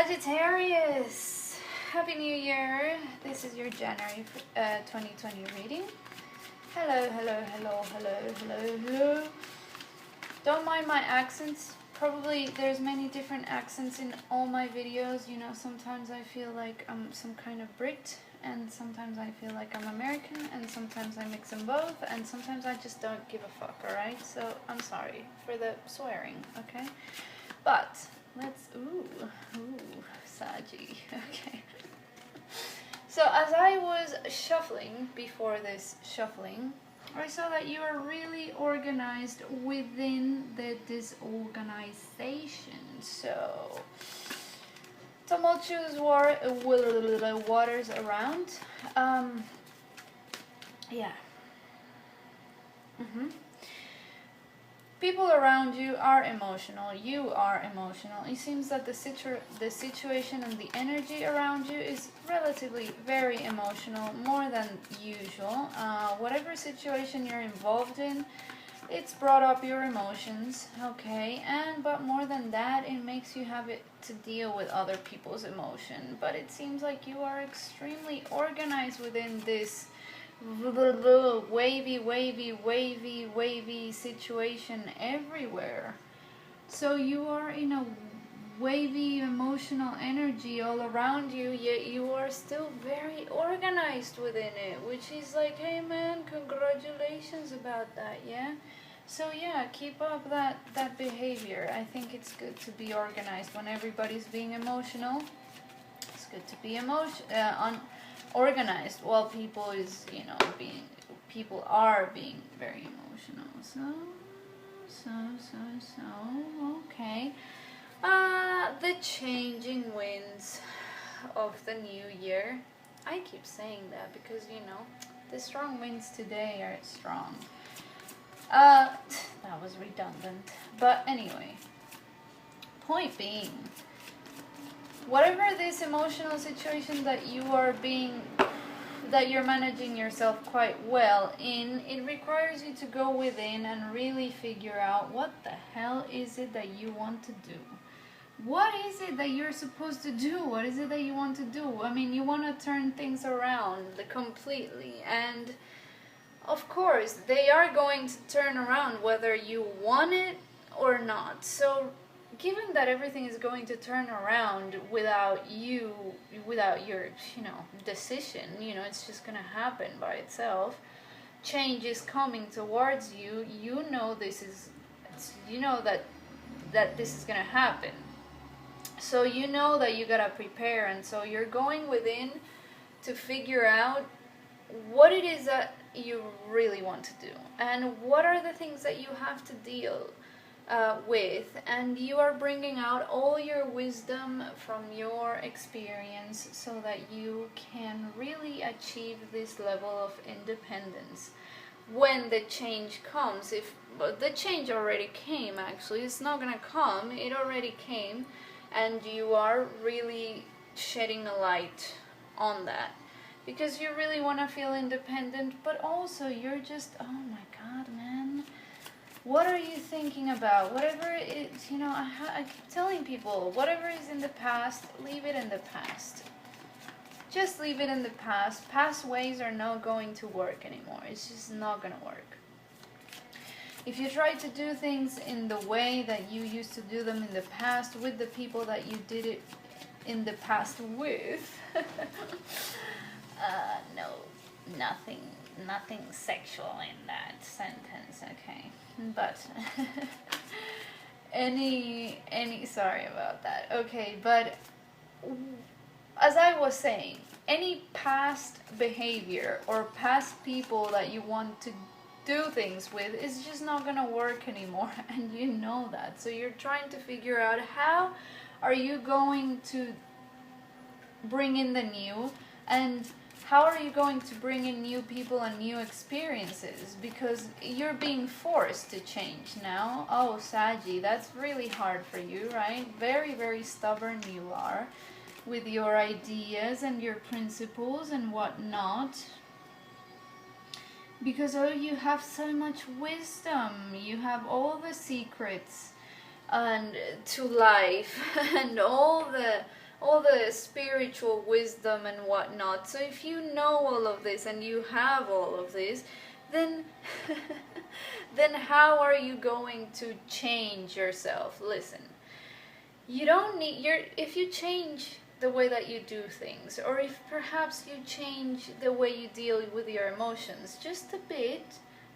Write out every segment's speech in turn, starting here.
Sagittarius, Happy New Year. This is your January 2020 reading. Hello, hello, hello, hello, hello, hello. Don't mind my accents. Probably there's many different accents in all my videos. You know, sometimes I feel like I'm some kind of Brit, and sometimes I feel like I'm American, and sometimes I mix them both, and sometimes I just don't give a fuck, alright? So I'm sorry for the swearing, okay? But let's, ooh, Sagi, okay. So as I was shuffling before this shuffling, I saw that you are really organized within the disorganization. So tumultuous waters around. Yeah. People around you are emotional. You are emotional. It seems that the situation and the energy around you is relatively very emotional, more than usual. Whatever situation you're involved in, it's brought up your emotions, okay? But more than that, it makes you have to deal with other people's emotion. But it seems like you are extremely organized within this wavy situation everywhere. So you are in a wavy emotional energy all around you, yet you are still very organized within it, which is like, hey man, congratulations about that, yeah? So yeah, keep up that behavior. I think it's good to be organized when everybody's being emotional. It's good to be organized while people are being very emotional. So okay. The changing winds of the new year. I keep saying that because the strong winds today are strong. That was redundant, but anyway, point being, whatever this emotional situation that you're managing yourself quite well in, it requires you to go within and really figure out what the hell is it that you want to do. What is it that you're supposed to do? What is it that you want to do? I mean, you want to turn things around completely, and of course they are going to turn around whether you want it or not. So given that everything is going to turn around without your decision, it's just going to happen by itself. Change is coming towards you. That this is going to happen. So you know that you got to prepare, and so you're going within to figure out what it is that you really want to do, and what are the things that you have to deal with, and you are bringing out all your wisdom from your experience so that you can really achieve this level of independence when the change comes. If the change already came, actually, it's not gonna come, it already came, and you are really shedding a light on that because you really want to feel independent, but also you're just, oh my god, man, what are you thinking about? Whatever it is, I keep telling people, whatever is in the past, leave it in the past. Just leave it in the past. Past ways are not going to work anymore. It's just not going to work. If you try to do things in the way that you used to do them in the past, with the people that you did it in the past with, no, nothing sexual in that sentence, okay? But sorry about that. Okay, but as I was saying, any past behavior or past people that you want to do things with is just not gonna work anymore, and you know that. So you're trying to figure out how are you going to bring in the new, and how are you going to bring in new people and new experiences, because you're being forced to change now. Oh, Sagi, that's really hard for you, right? Very, very stubborn you are with your ideas and your principles and whatnot, because you have so much wisdom. You have all the secrets and to life and all the all the spiritual wisdom and whatnot. So if you know all of this and you have all of this, then then how are you going to change yourself? Listen, you don't need if you change the way that you do things, or if perhaps you change the way you deal with your emotions just a bit,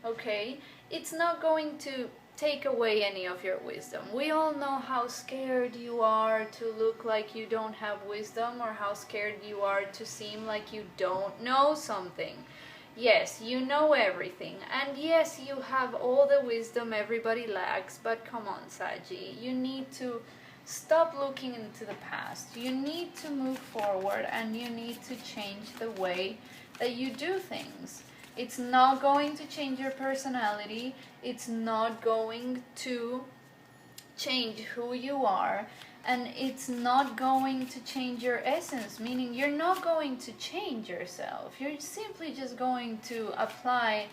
okay, it's not going to take away any of your wisdom. We all know how scared you are to look like you don't have wisdom, or how scared you are to seem like you don't know something. Yes, you know everything, and yes, you have all the wisdom everybody lacks, but come on, Saji, you need to stop looking into the past. You need to move forward, and you need to change the way that you do things. It's not going to change your personality. It's not going to change who you are. And it's not going to change your essence, meaning you're not going to change yourself. You're simply just going to apply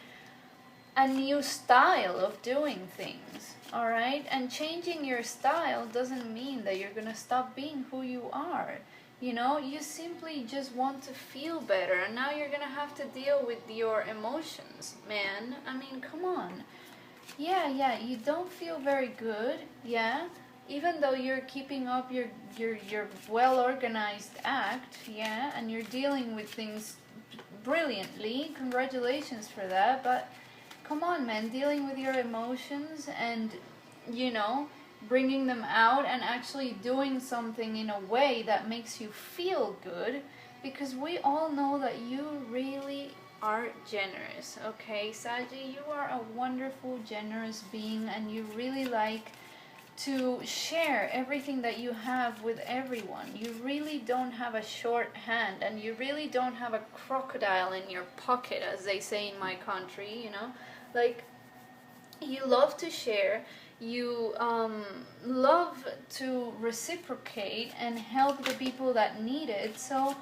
a new style of doing things, all right? And changing your style doesn't mean that you're gonna stop being who you are. You know, you simply just want to feel better, and now you're gonna have to deal with your emotions, man. I mean, come on. Yeah, you don't feel very good, yeah? Even though you're keeping up your well-organized act, yeah, and you're dealing with things brilliantly, congratulations for that, but come on, man, dealing with your emotions and, you know, bringing them out and actually doing something in a way that makes you feel good, because we all know that you really are generous, okay, Saji? You are a wonderful, generous being, and you really like to share everything that you have with everyone. You really don't have a short hand, and you really don't have a crocodile in your pocket, as they say in my country, you know? Like, you love to share, you love to reciprocate and help the people that need it, so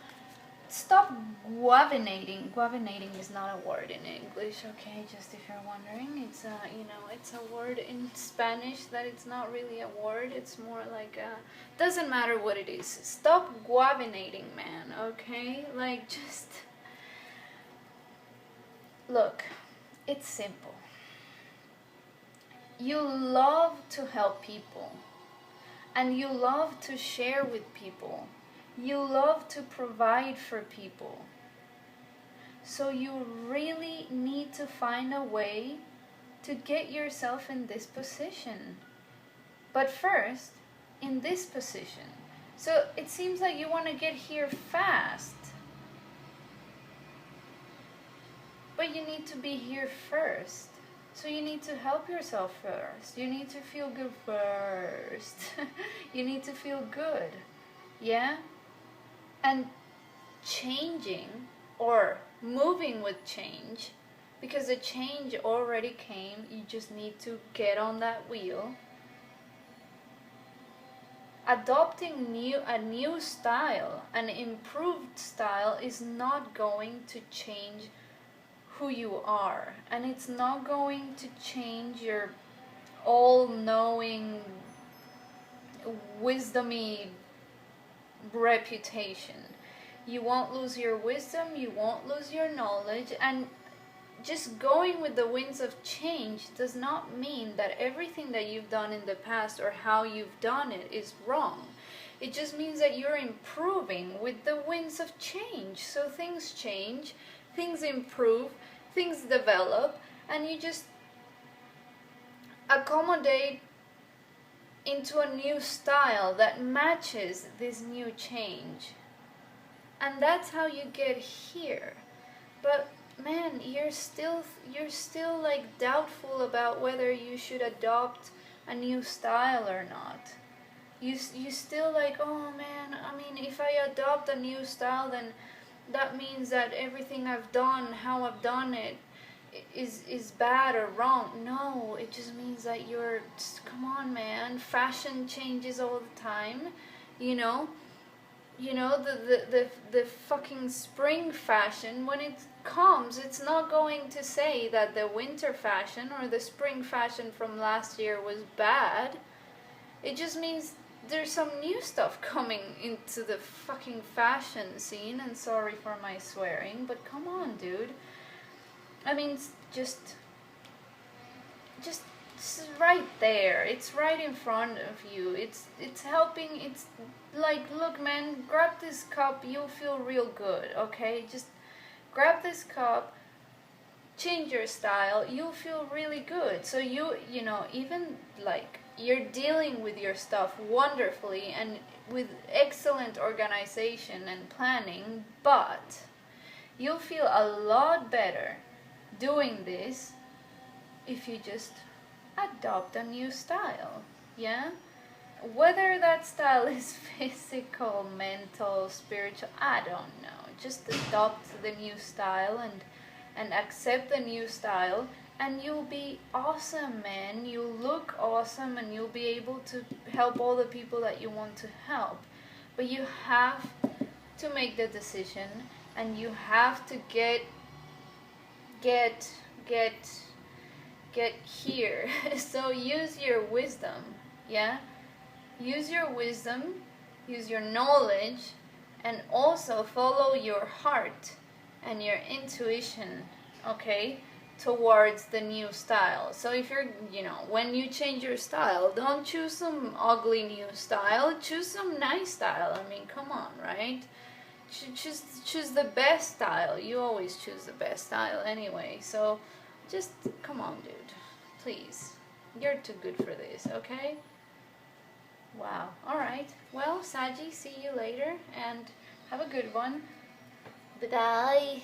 stop guavinating. Guavinating is not a word in English, okay, just if you're wondering. It's you know, it's a word in Spanish that it's not really a word, it's more like doesn't matter what it is. Stop guavinating, man, okay? Like, just look, it's simple. You love to help people, and you love to share with people. You love to provide for people. So you really need to find a way to get yourself in this position. But first, in this position. So it seems like you want to get here fast. But you need to be here first. So you need to help yourself first. You need to feel good first. You need to feel good. Yeah? And changing or moving with change, because the change already came, you just need to get on that wheel. Adopting a new style, an improved style, is not going to change who you are, and it's not going to change your all-knowing, wisdomy reputation. You won't lose your wisdom, you won't lose your knowledge, and just going with the winds of change does not mean that everything that you've done in the past or how you've done it is wrong. It just means that you're improving with the winds of change. So things change, things improve, things develop, and you just accommodate into a new style that matches this new change. And that's how you get here. But man, you're still like doubtful about whether you should adopt a new style or not. You still like, oh man, I mean, if I adopt a new style, then that means that everything I've done, how I've done it, is bad or wrong. No, it just means that come on, man, fashion changes all the time, you know, the fucking spring fashion, when it comes, it's not going to say that the winter fashion or the spring fashion from last year was bad. It just means there's some new stuff coming into the fucking fashion scene, and sorry for my swearing, but come on, dude. I mean, it's just it's right there. It's right in front of you. It's helping. It's like, look, man, grab this cup. You'll feel real good. Okay, just grab this cup. Change your style. You'll feel really good. So you know, even like you're dealing with your stuff wonderfully and with excellent organization and planning, but you'll feel a lot better doing this if you just adopt a new style. Yeah, whether that style is physical, mental, spiritual, I don't know. Just adopt the new style and accept the new style, and you'll be awesome, man. You'll look awesome, and you'll be able to help all the people that you want to help. But you have to make the decision, and you have to get here. So use your wisdom. Yeah, use your wisdom, use your knowledge, and also follow your heart and your intuition, okay, towards the new style. So if you're, you know, when you change your style, don't choose some ugly new style, choose some nice style. I mean, come on, right? Choose the best style. You always choose the best style anyway. So just come on, dude, please. You're too good for this, okay? Wow. All right. Well, Saji, see you later, and have a good one. Bye.